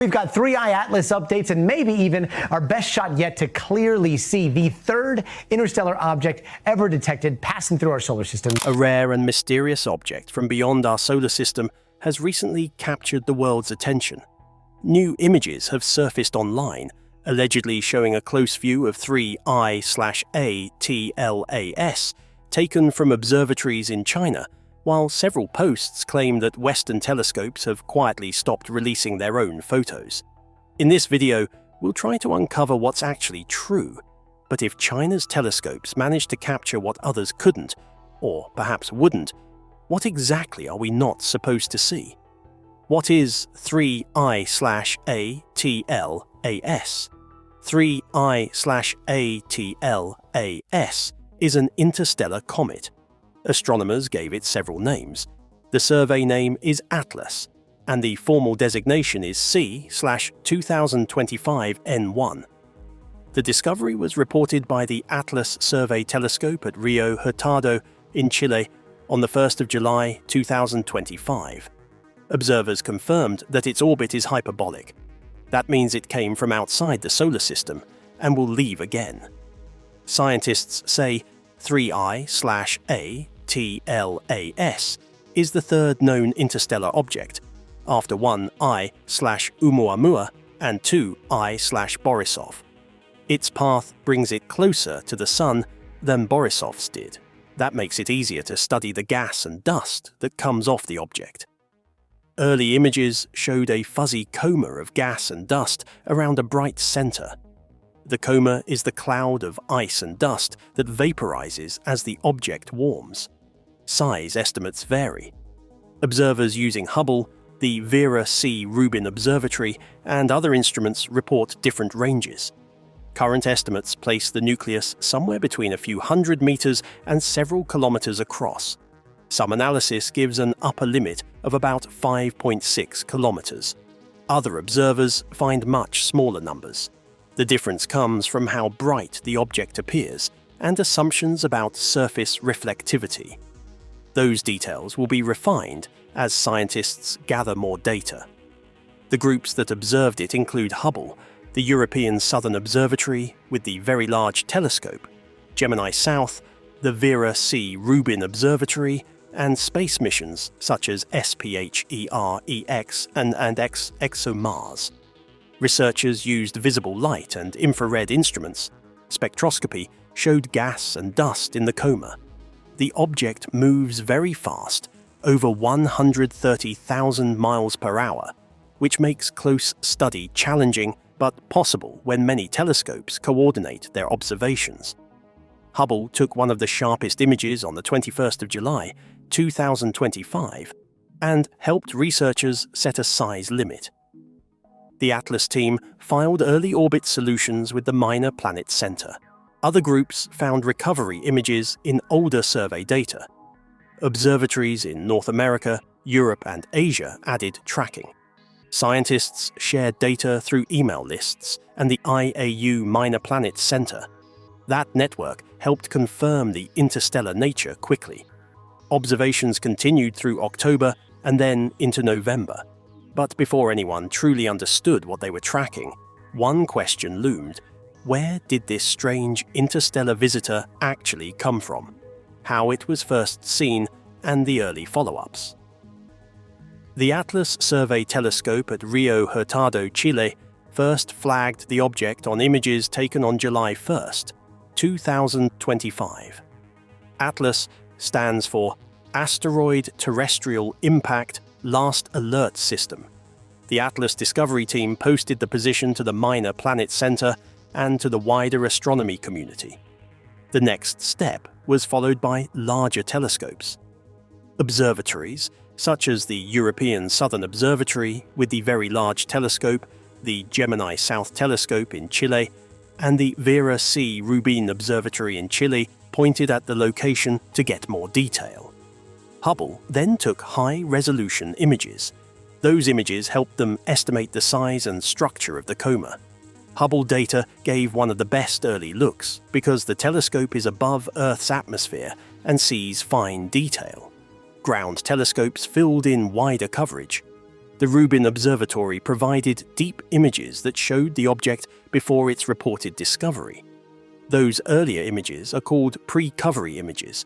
We've got 3i Atlas updates and maybe even our best shot yet to clearly see the third interstellar object ever detected passing through our solar system. A rare and mysterious object from beyond our solar system has recently captured the world's attention. New images have surfaced online, allegedly showing a close view of 3I/A/TLAS taken from observatories in China, while several posts claim that Western telescopes have quietly stopped releasing their own photos. In this video, we'll try to uncover what's actually true. But if China's telescopes manage to capture what others couldn't, or perhaps wouldn't, what exactly are we not supposed to see? What is 3I/ATLAS? 3I/ATLAS is an interstellar comet. Astronomers gave it several names. The survey name is Atlas, and the formal designation is C/2025N1. The discovery was reported by the Atlas Survey Telescope at Rio Hurtado in Chile on the 1st of July 2025. Observers confirmed that its orbit is hyperbolic. That means it came from outside the solar system and will leave again. Scientists say 3I/ATLAS is the third known interstellar object, after 1I/Oumuamua and 2I/Borisov. Its path brings it closer to the Sun than Borisov's did. That makes it easier to study the gas and dust that comes off the object. Early images showed a fuzzy coma of gas and dust around a bright center. The coma is the cloud of ice and dust that vaporizes as the object warms. Size estimates vary. Observers using Hubble, the Vera C. Rubin Observatory, and other instruments report different ranges. Current estimates place the nucleus somewhere between a few hundred meters and several kilometers across. Some analysis gives an upper limit of about 5.6 kilometers. Other observers find much smaller numbers. The difference comes from how bright the object appears and assumptions about surface reflectivity. Those details will be refined as scientists gather more data. The groups that observed it include Hubble, the European Southern Observatory with the Very Large Telescope, Gemini South, the Vera C. Rubin Observatory, and space missions such as SPHEREX and ExoMars. Researchers used visible light and infrared instruments. Spectroscopy showed gas and dust in the coma. The object moves very fast, over 130,000 miles per hour, which makes close study challenging but possible when many telescopes coordinate their observations. Hubble took one of the sharpest images on the 21st of July, 2025, and helped researchers set a size limit. The Atlas team filed early orbit solutions with the Minor Planet Center. Other groups found recovery images in older survey data. Observatories in North America, Europe, and Asia added tracking. Scientists shared data through email lists and the IAU Minor Planet Center. That network helped confirm the interstellar nature quickly. Observations continued through October and then into November. But before anyone truly understood what they were tracking, one question loomed. Where did this strange interstellar visitor actually come from? How it was first seen, and the early follow-ups. The Atlas Survey Telescope at Rio Hurtado, Chile, first flagged the object on images taken on July 1st, 2025. ATLAS stands for Asteroid Terrestrial Impact Last Alert System. The Atlas Discovery Team posted the position to the Minor Planet Center and to the wider astronomy community. The next step was followed by larger telescopes. Observatories, such as the European Southern Observatory with the Very Large Telescope, the Gemini South Telescope in Chile, and the Vera C. Rubin Observatory in Chile, pointed at the location to get more detail. Hubble then took high-resolution images. Those images helped them estimate the size and structure of the coma. Hubble data gave one of the best early looks because the telescope is above Earth's atmosphere and sees fine detail. Ground telescopes filled in wider coverage. The Rubin Observatory provided deep images that showed the object before its reported discovery. Those earlier images are called pre-covery images.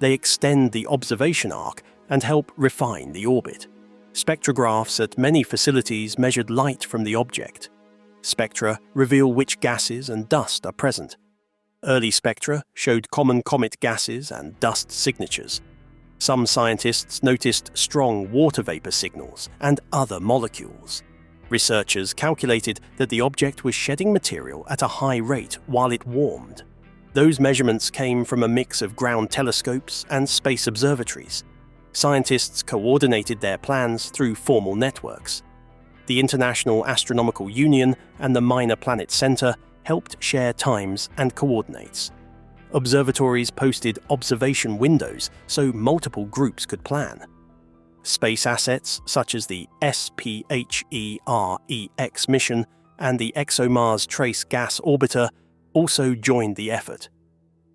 They extend the observation arc and help refine the orbit. Spectrographs at many facilities measured light from the object. Spectra reveal which gases and dust are present. Early spectra showed common comet gases and dust signatures. Some scientists noticed strong water vapor signals and other molecules. Researchers calculated that the object was shedding material at a high rate while it warmed. Those measurements came from a mix of ground telescopes and space observatories. Scientists coordinated their plans through formal networks. The International Astronomical Union and the Minor Planet Center helped share times and coordinates. Observatories posted observation windows so multiple groups could plan. Space assets such as the SPHEREX mission and the ExoMars Trace Gas Orbiter also joined the effort.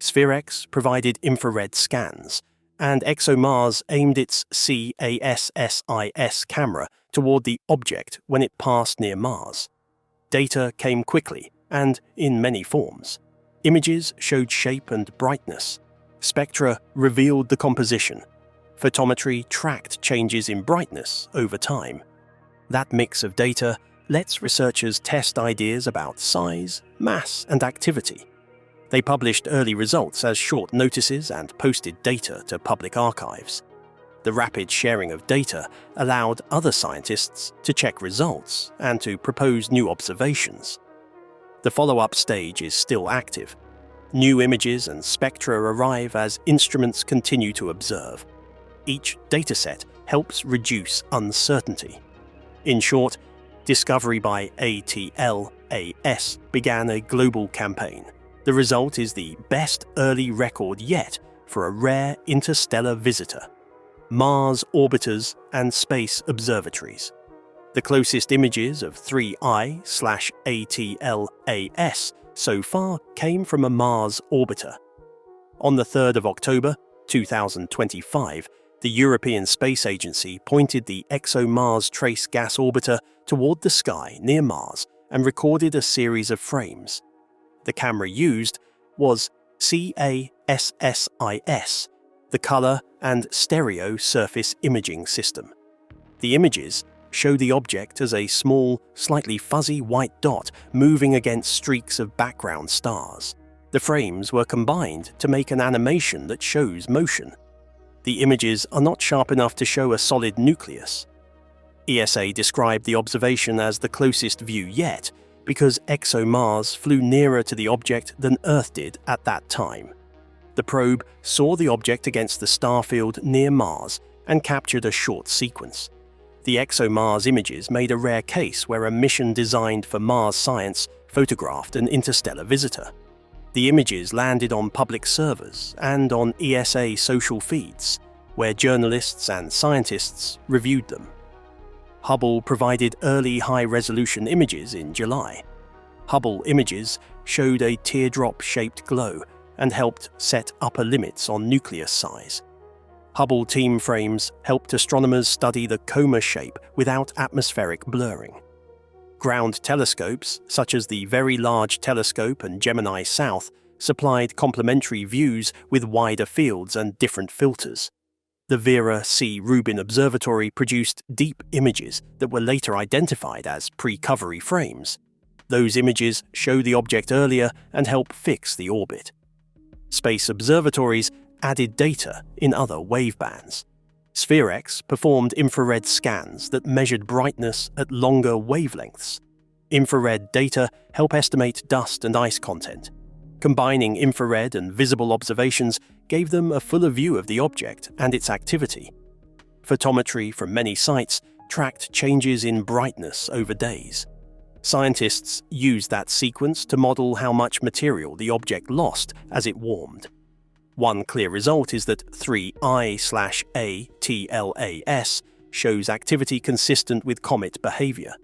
SPHEREX provided infrared scans, and ExoMars aimed its CASSIS camera toward the object when it passed near Mars. Data came quickly and in many forms. Images showed shape and brightness. Spectra revealed the composition. Photometry tracked changes in brightness over time. That mix of data lets researchers test ideas about size, mass, and activity. They published early results as short notices and posted data to public archives. The rapid sharing of data allowed other scientists to check results and to propose new observations. The follow-up stage is still active. New images and spectra arrive as instruments continue to observe. Each dataset helps reduce uncertainty. In short, discovery by ATLAS began a global campaign. The result is the best early record yet for a rare interstellar visitor: Mars orbiters and space observatories. The closest images of 3I/ATLAS so far came from a Mars orbiter. On the 3rd of October, 2025, the European Space Agency pointed the ExoMars Trace Gas Orbiter toward the sky near Mars and recorded a series of frames. The camera used was CASSIS, the Color and Stereo Surface Imaging System. The images show the object as a small, slightly fuzzy white dot moving against streaks of background stars. The frames were combined to make an animation that shows motion. The images are not sharp enough to show a solid nucleus. ESA described the observation as the closest view yet because ExoMars flew nearer to the object than Earth did at that time. The probe saw the object against the star field near Mars and captured a short sequence. The ExoMars images made a rare case where a mission designed for Mars science photographed an interstellar visitor. The images landed on public servers and on ESA social feeds, where journalists and scientists reviewed them. Hubble provided early high-resolution images in July. Hubble images showed a teardrop-shaped glow and helped set upper limits on nucleus size. Hubble team frames helped astronomers study the coma shape without atmospheric blurring. Ground telescopes, such as the Very Large Telescope and Gemini South, supplied complementary views with wider fields and different filters. The Vera C. Rubin Observatory produced deep images that were later identified as pre-covery frames. Those images show the object earlier and help fix the orbit. Space observatories added data in other wavebands. SPHEREX performed infrared scans that measured brightness at longer wavelengths. Infrared data help estimate dust and ice content. Combining infrared and visible observations gave them a fuller view of the object and its activity. Photometry from many sites tracked changes in brightness over days. Scientists used that sequence to model how much material the object lost as it warmed. One clear result is that 3I/ATLAS shows activity consistent with comet behavior.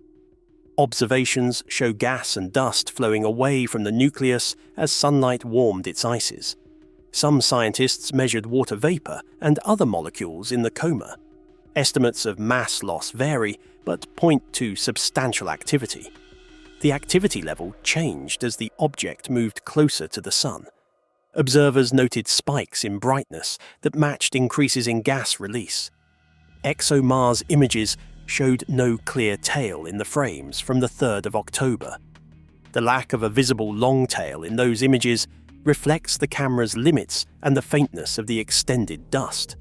Observations show gas and dust flowing away from the nucleus as sunlight warmed its ices. Some scientists measured water vapor and other molecules in the coma. Estimates of mass loss vary, but point to substantial activity. The activity level changed as the object moved closer to the Sun. Observers noted spikes in brightness that matched increases in gas release. ExoMars images showed no clear tail in the frames from the 3rd of October. The lack of a visible long tail in those images reflects the camera's limits and the faintness of the extended dust.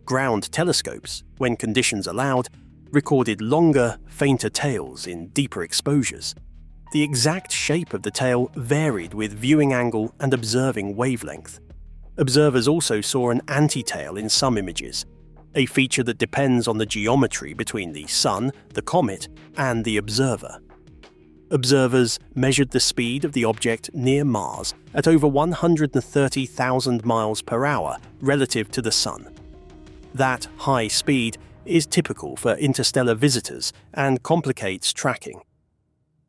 Ground telescopes, when conditions allowed, recorded longer, fainter tails in deeper exposures. The exact shape of the tail varied with viewing angle and observing wavelength. Observers also saw an anti-tail in some images, a feature that depends on the geometry between the Sun, the comet, and the observer. Observers measured the speed of the object near Mars at over 130,000 miles per hour relative to the Sun. That high speed is typical for interstellar visitors and complicates tracking.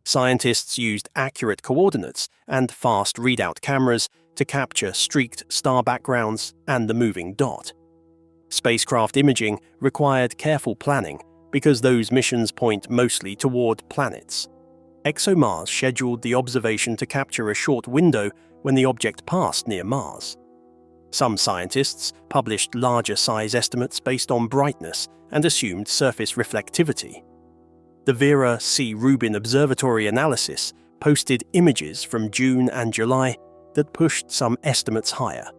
Scientists used accurate coordinates and fast readout cameras to capture streaked star backgrounds and the moving dot. Spacecraft imaging required careful planning because those missions point mostly toward planets. ExoMars scheduled the observation to capture a short window when the object passed near Mars. Some scientists published larger size estimates based on brightness and assumed surface reflectivity. The Vera C. Rubin Observatory analysis posted images from June and July that pushed some estimates higher.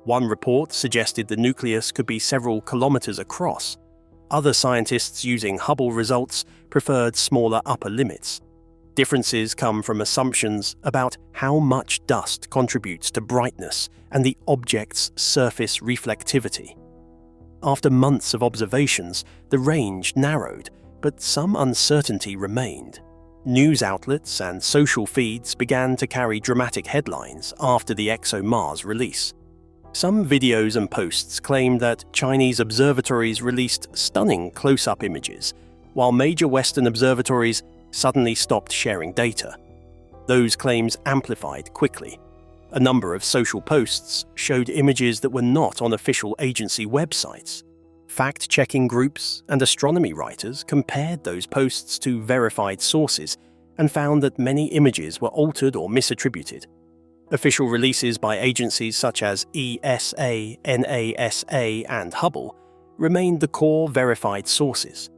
One report suggested the nucleus could be several kilometers across. Other scientists using Hubble results preferred smaller upper limits. Differences come from assumptions about how much dust contributes to brightness and the object's surface reflectivity. After months of observations, the range narrowed, but some uncertainty remained. News outlets and social feeds began to carry dramatic headlines after the ExoMars release. Some videos and posts claim that Chinese observatories released stunning close-up images, while major Western observatories suddenly stopped sharing data. Those claims amplified quickly. A number of social posts showed images that were not on official agency websites. Fact-checking groups and astronomy writers compared those posts to verified sources and found that many images were altered or misattributed. Official releases by agencies such as ESA, NASA, and Hubble remained the core verified sources.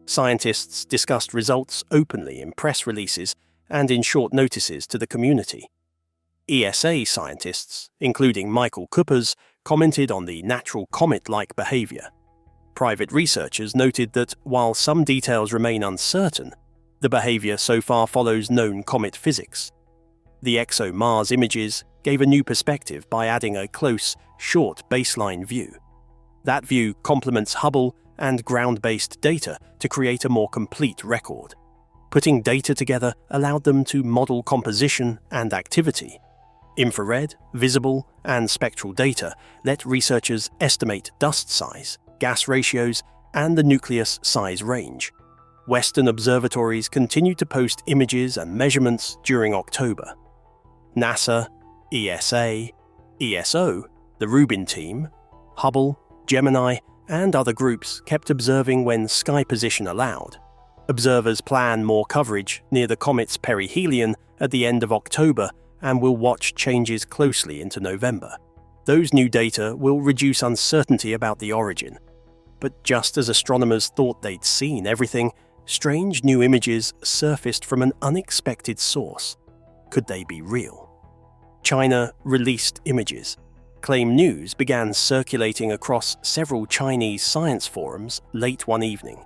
Scientists discussed results openly in press releases and in short notices to the community. ESA scientists, including Michael Kuppers, commented on the natural comet-like behavior. Private researchers noted that while some details remain uncertain, the behavior so far follows known comet physics. The ExoMars images gave a new perspective by adding a close, short baseline view. That view complements Hubble and ground-based data to create a more complete record. Putting data together allowed them to model composition and activity. Infrared, visible, and spectral data let researchers estimate dust size, gas ratios, and the nucleus size range. Western observatories continued to post images and measurements during October. NASA, ESA, ESO, the Rubin team, Hubble, Gemini, and other groups kept observing when sky position allowed. Observers plan more coverage near the comet's perihelion at the end of October and will watch changes closely into November. Those new data will reduce uncertainty about the origin. But just as astronomers thought they'd seen everything, strange new images surfaced from an unexpected source. Could they be real? China released images. Claim news began circulating across several Chinese science forums late one evening.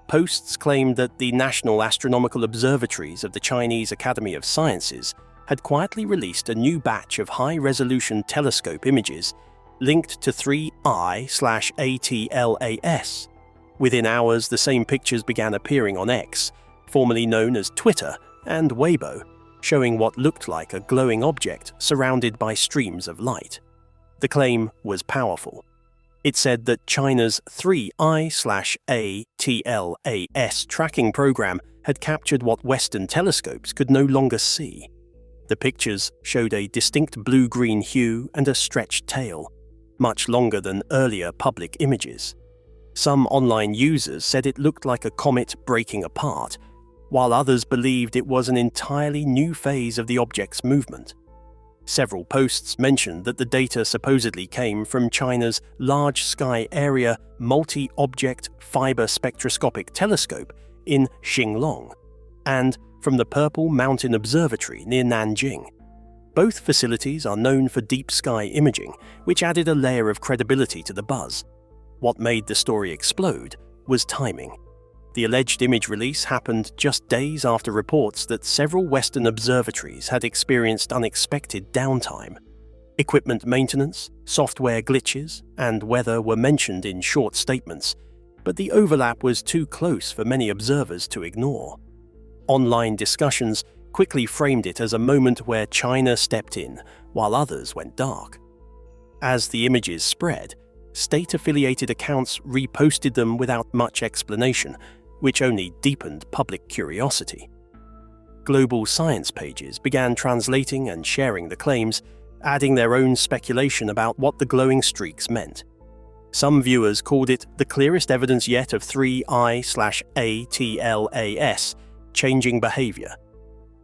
Posts claimed that the National Astronomical Observatories of the Chinese Academy of Sciences had quietly released a new batch of high-resolution telescope images linked to 3I/ATLAS. Within hours, the same pictures began appearing on X, formerly known as Twitter, and Weibo, showing what looked like a glowing object surrounded by streams of light. The claim was powerful. It said that China's 3I/ATLAS tracking program had captured what Western telescopes could no longer see. The pictures showed a distinct blue-green hue and a stretched tail, much longer than earlier public images. Some online users said it looked like a comet breaking apart, while others believed it was an entirely new phase of the object's movement. Several posts mentioned that the data supposedly came from China's Large Sky Area Multi-Object Fiber Spectroscopic Telescope in Xinglong and from the Purple Mountain Observatory near Nanjing. Both facilities are known for deep sky imaging, which added a layer of credibility to the buzz. What made the story explode was timing. The alleged image release happened just days after reports that several Western observatories had experienced unexpected downtime. Equipment maintenance, software glitches, and weather were mentioned in short statements, but the overlap was too close for many observers to ignore. Online discussions quickly framed it as a moment where China stepped in, while others went dark. As the images spread, state-affiliated accounts reposted them without much explanation, which only deepened public curiosity. Global science pages began translating and sharing the claims, adding their own speculation about what the glowing streaks meant. Some viewers called it the clearest evidence yet of 3I/ATLAS changing behavior.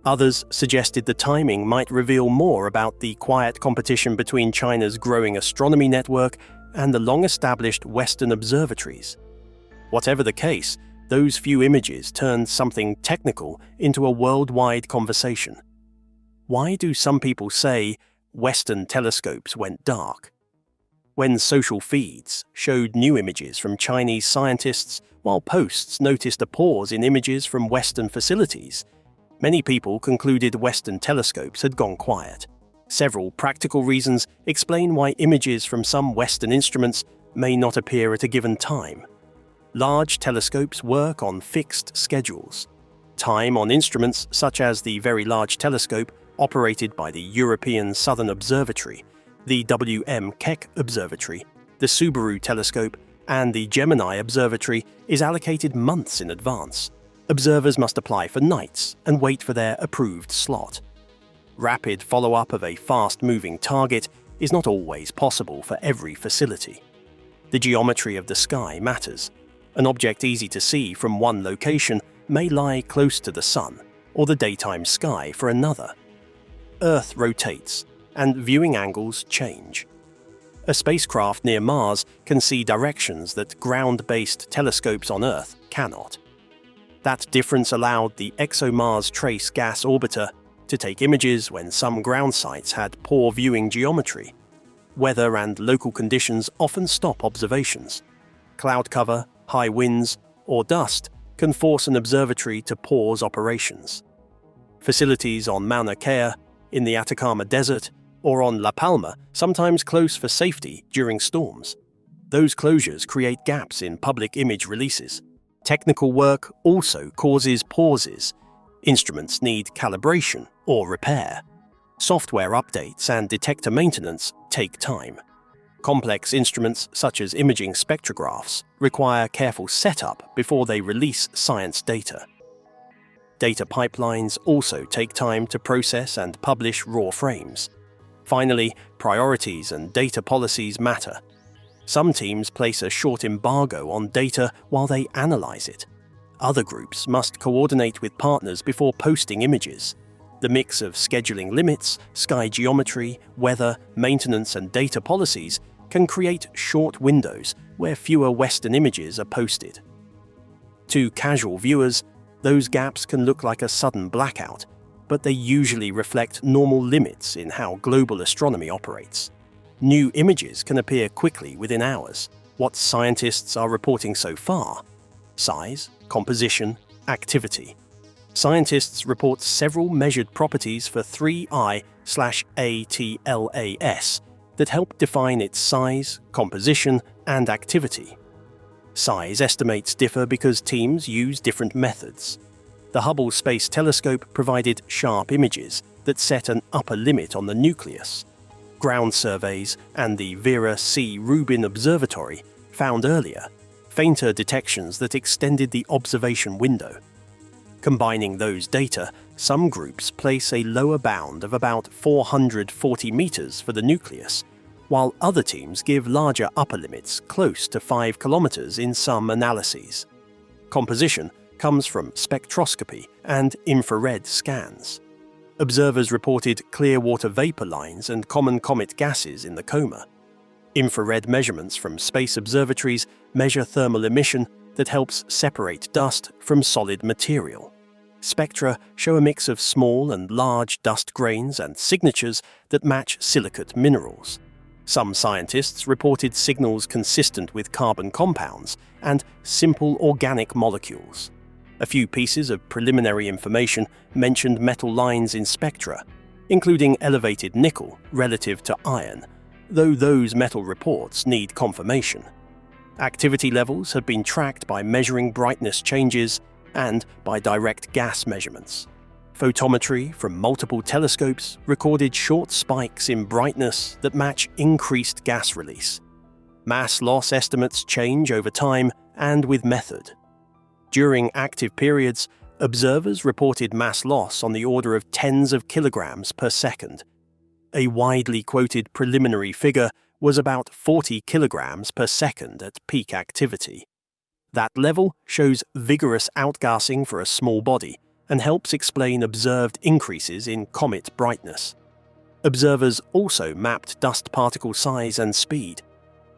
Others suggested the timing might reveal more about the quiet competition between China's growing astronomy network and the long-established Western observatories. Whatever the case, those few images turned something technical into a worldwide conversation. Why do some people say Western telescopes went dark? When social feeds showed new images from Chinese scientists, while posts noticed a pause in images from Western facilities, many people concluded Western telescopes had gone quiet. Several practical reasons explain why images from some Western instruments may not appear at a given time. Large telescopes work on fixed schedules. Time on instruments such as the Very Large Telescope operated by the European Southern Observatory, the W.M. Keck Observatory, the Subaru Telescope, and the Gemini Observatory is allocated months in advance. Observers must apply for nights and wait for their approved slot. Rapid follow-up of a fast-moving target is not always possible for every facility. The geometry of the sky matters. An object easy to see from one location may lie close to the sun or the daytime sky for another. Earth rotates, and viewing angles change. A spacecraft near Mars can see directions that ground-based telescopes on Earth cannot. That difference allowed the ExoMars Trace Gas Orbiter to take images when some ground sites had poor viewing geometry. Weather and local conditions often stop observations. Cloud cover, high winds, or dust can force an observatory to pause operations. Facilities on Mauna Kea, in the Atacama Desert, or on La Palma sometimes close for safety during storms. Those closures create gaps in public image releases. Technical work also causes pauses. Instruments need calibration or repair. Software updates and detector maintenance take time. Complex instruments such as imaging spectrographs require careful setup before they release science data. Data pipelines also take time to process and publish raw frames. Finally, priorities and data policies matter. Some teams place a short embargo on data while they analyze it. Other groups must coordinate with partners before posting images. The mix of scheduling limits, sky geometry, weather, maintenance, and data policies can create short windows where fewer Western images are posted. To casual viewers, those gaps can look like a sudden blackout, but they usually reflect normal limits in how global astronomy operates. New images can appear quickly within hours. What scientists are reporting so far: size, composition, activity. Scientists report several measured properties for 3I/ATLAS that help define its size, composition, and activity. Size estimates differ because teams use different methods. The Hubble Space Telescope provided sharp images that set an upper limit on the nucleus. Ground surveys and the Vera C. Rubin Observatory found earlier, fainter detections that extended the observation window. Combining those data, some groups place a lower bound of about 440 meters for the nucleus, while other teams give larger upper limits close to 5 kilometers in some analyses. Composition comes from spectroscopy and infrared scans. Observers reported clear water vapor lines and common comet gases in the coma. Infrared measurements from space observatories measure thermal emission that helps separate dust from solid material. Spectra show a mix of small and large dust grains and signatures that match silicate minerals. Some scientists reported signals consistent with carbon compounds and simple organic molecules. A few pieces of preliminary information mentioned metal lines in spectra, including elevated nickel relative to iron, though those metal reports need confirmation. Activity levels have been tracked by measuring brightness changes and by direct gas measurements. Photometry from multiple telescopes recorded short spikes in brightness that match increased gas release. Mass loss estimates change over time and with method. During active periods, observers reported mass loss on the order of tens of kilograms per second. A widely quoted preliminary figure was about 40 kilograms per second at peak activity. That level shows vigorous outgassing for a small body and helps explain observed increases in comet brightness. Observers also mapped dust particle size and speed.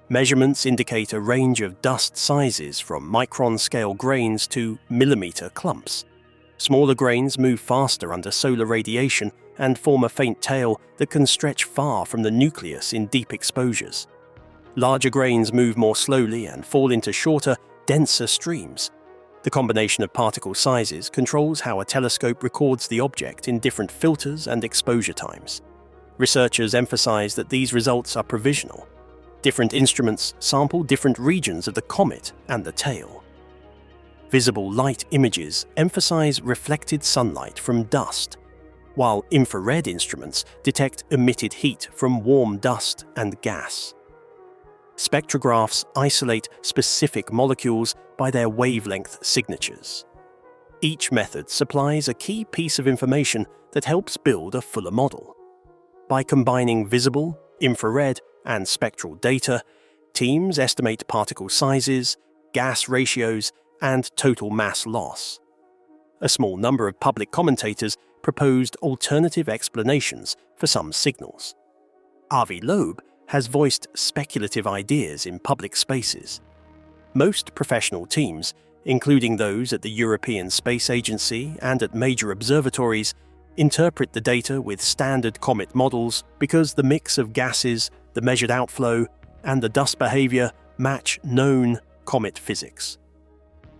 Measurements indicate a range of dust sizes from micron-scale grains to millimeter clumps. Smaller grains move faster under solar radiation and form a faint tail that can stretch far from the nucleus in deep exposures. Larger grains move more slowly and fall into shorter, denser streams. The combination of particle sizes controls how a telescope records the object in different filters and exposure times. Researchers emphasize that these results are provisional. Different instruments sample different regions of the comet and the tail. Visible light images emphasize reflected sunlight from dust, while infrared instruments detect emitted heat from warm dust and gas. Spectrographs isolate specific molecules by their wavelength signatures. Each method supplies a key piece of information that helps build a fuller model. By combining visible, infrared, and spectral data, teams estimate particle sizes, gas ratios, and total mass loss. A small number of public commentators proposed alternative explanations for some signals. Avi Loeb has voiced speculative ideas in public spaces. Most professional teams, including those at the European Space Agency and at major observatories, interpret the data with standard comet models because the mix of gases, the measured outflow, and the dust behavior match known comet physics.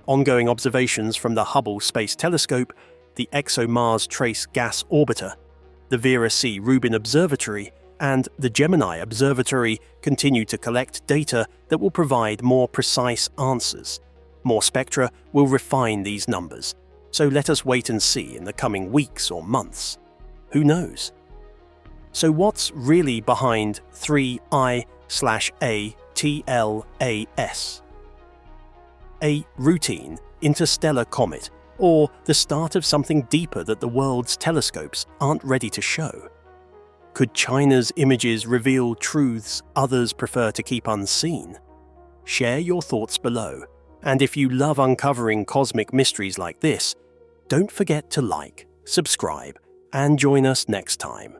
Ongoing observations from the Hubble Space Telescope, the ExoMars Trace Gas Orbiter, the Vera C. Rubin Observatory, and the Gemini Observatory continue to collect data that will provide more precise answers. More spectra will refine these numbers, so let us wait and see in the coming weeks or months. Who knows? So what's really behind 3I/A/TLAS? A routine interstellar comet, or the start of something deeper that the world's telescopes aren't ready to show? Could China's images reveal truths others prefer to keep unseen? Share your thoughts below, and if you love uncovering cosmic mysteries like this, don't forget to like, subscribe, and join us next time.